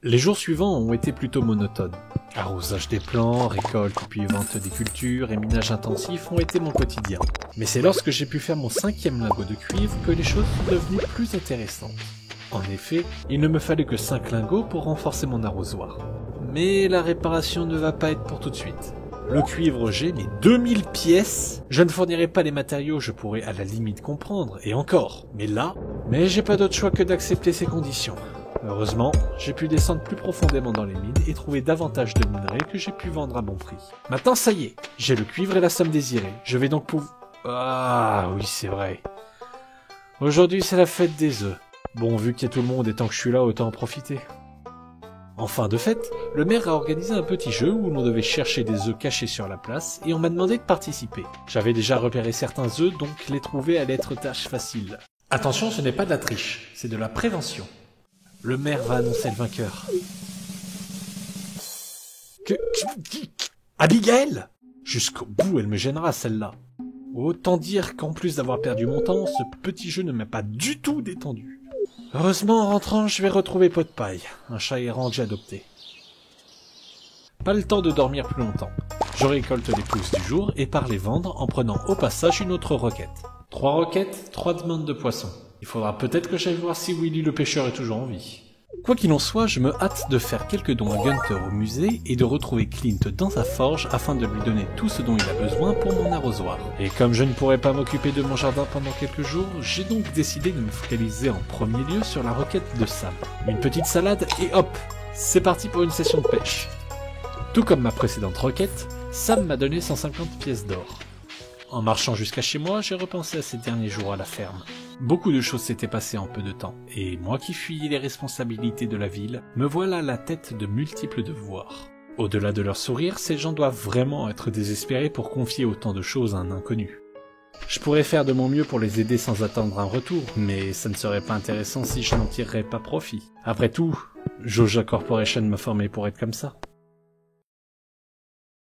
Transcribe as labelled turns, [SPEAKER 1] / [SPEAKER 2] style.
[SPEAKER 1] Les jours suivants ont été plutôt monotones. Arrosage des plants, récolte puis vente des cultures et minage intensif ont été mon quotidien. Mais c'est lorsque j'ai pu faire mon 5e lingot de cuivre que les choses sont devenues plus intéressantes. En effet, il ne me fallait que 5 lingots pour renforcer mon arrosoir. Mais la réparation ne va pas être pour tout de suite. Le cuivre j'ai mais 2000 pièces. Je ne fournirai pas les matériaux, je pourrais à la limite comprendre, et encore. Mais j'ai pas d'autre choix que d'accepter ces conditions. Heureusement, j'ai pu descendre plus profondément dans les mines et trouver davantage de minerais que j'ai pu vendre à bon prix. Maintenant ça y est, j'ai le cuivre et la somme désirée. Je vais donc pouvoir... Ah oui c'est vrai. Aujourd'hui c'est la fête des œufs. Bon, vu qu'il y a tout le monde et tant que je suis là, autant en profiter. En fin de fête, le maire a organisé un petit jeu où l'on devait chercher des œufs cachés sur la place et on m'a demandé de participer. J'avais déjà repéré certains œufs, donc les trouver allait être tâche facile. Attention, ce n'est pas de la triche, c'est de la prévention. Le maire va annoncer le vainqueur. Abigail! Jusqu'au bout, elle me gênera celle-là. Autant dire qu'en plus d'avoir perdu mon temps, ce petit jeu ne m'a pas du tout détendu. Heureusement, en rentrant, je vais retrouver Pot de Paille, un chat errant que j'ai adopté. Pas le temps de dormir plus longtemps. Je récolte les pousses du jour et pars les vendre en prenant au passage une autre requête. 3 requêtes, 3 demandes de poissons. Il faudra peut-être que j'aille voir si Willy le pêcheur est toujours en vie. Quoi qu'il en soit, je me hâte de faire quelques dons à Gunther au musée et de retrouver Clint dans sa forge afin de lui donner tout ce dont il a besoin pour mon arrosoir. Et comme je ne pourrais pas m'occuper de mon jardin pendant quelques jours, j'ai donc décidé de me focaliser en premier lieu sur la requête de Sam. Une petite salade et hop, c'est parti pour une session de pêche. Tout comme ma précédente requête, Sam m'a donné 150 pièces d'or. En marchant jusqu'à chez moi, j'ai repensé à ces derniers jours à la ferme. Beaucoup de choses s'étaient passées en peu de temps, et moi qui fuyais les responsabilités de la ville, me voilà à la tête de multiples devoirs. Au-delà de leur sourire, ces gens doivent vraiment être désespérés pour confier autant de choses à un inconnu. Je pourrais faire de mon mieux pour les aider sans attendre un retour, mais ça ne serait pas intéressant si je n'en tirerais pas profit. Après tout, Joja Corporation m'a formé pour être comme ça.